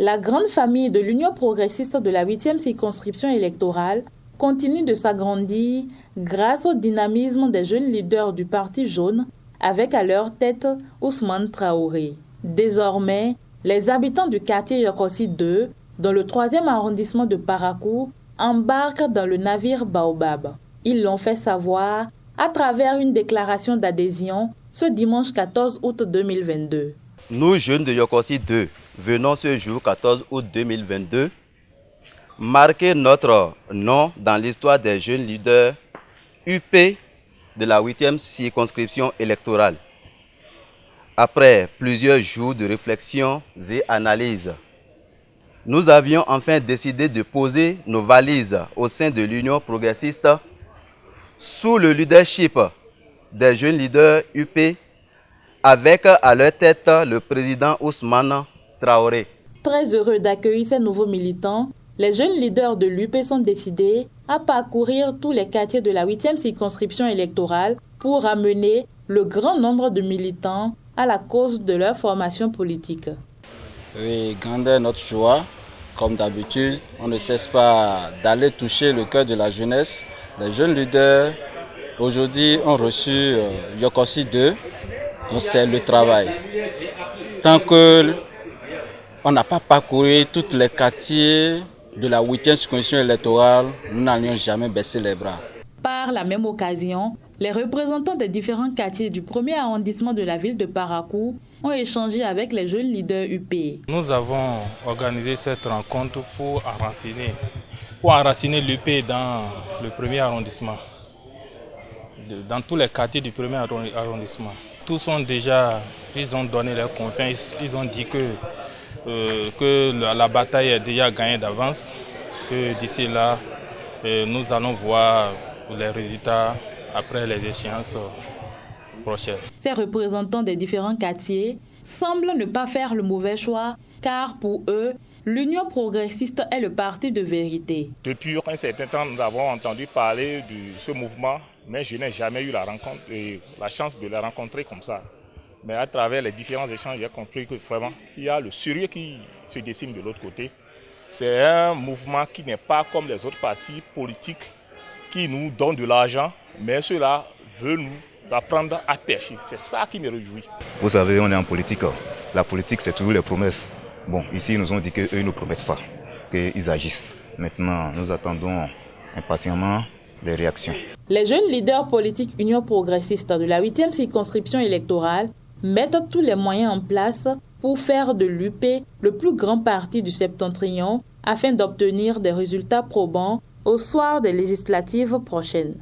La grande famille de l'Union progressiste de la 8e circonscription électorale continue de s'agrandir grâce au dynamisme des jeunes leaders du Parti jaune, avec à leur tête Ousmane Traoré. Désormais, les habitants du quartier Yokossi 2, dans le 3e arrondissement de Parakou, embarquent dans le navire Baobab. Ils l'ont fait savoir à travers une déclaration d'adhésion ce dimanche 14 août 2022. Nous, jeunes de Yokossi 2, venons ce jour 14 août 2022 marquer notre nom dans l'histoire des jeunes leaders UP de la 8e circonscription électorale. Après plusieurs jours de réflexion et analyse, nous avions enfin décidé de poser nos valises au sein de l'Union progressiste sous le leadership des jeunes leaders UP avec à leur tête le président Ousmane Traoré. Très heureux d'accueillir ces nouveaux militants, les jeunes leaders de l'UP sont décidés à parcourir tous les quartiers de la 8e circonscription électorale pour amener le grand nombre de militants à la cause de leur formation politique. Oui, grande est notre joie. Comme d'habitude, on ne cesse pas d'aller toucher le cœur de la jeunesse. Les jeunes leaders aujourd'hui ont reçu Yokossi 2, donc c'est le travail. Tant qu'on n'a pas parcouru tous les quartiers de la 8e circonscription électorale, nous n'allions jamais baisser les bras. Par la même occasion, les représentants des différents quartiers du 1er arrondissement de la ville de Parakou ont échangé avec les jeunes leaders UP. Nous avons organisé cette rencontre pour enraciner l'UP dans le 1er arrondissement, dans tous les quartiers du 1er arrondissement. Tous ont ils ont donné leur confiance, ils ont dit que la bataille est déjà gagnée d'avance, que d'ici là, nous allons voir les résultats après les échéances prochaines. Ces représentants des différents quartiers semblent ne pas faire le mauvais choix, car pour eux, l'Union progressiste est le parti de vérité. Depuis un certain temps, nous avons entendu parler de ce mouvement, mais je n'ai jamais eu la chance de le rencontrer comme ça. Mais à travers les différents échanges, j'ai compris que vraiment, il y a le sérieux qui se dessine de l'autre côté. C'est un mouvement qui n'est pas comme les autres partis politiques qui nous donnent de l'argent, mais ceux-là veulent nous apprendre à pêcher. C'est ça qui me réjouit. Vous savez, on est en politique. La politique, c'est toujours les promesses. Bon, ici, ils nous ont dit qu'eux ne nous promettent pas, qu'ils agissent. Maintenant, nous attendons impatiemment les réactions. Les jeunes leaders politiques Union progressiste de la 8e circonscription électorale mettent tous les moyens en place pour faire de l'UP le plus grand parti du septentrion afin d'obtenir des résultats probants au soir des législatives prochaines.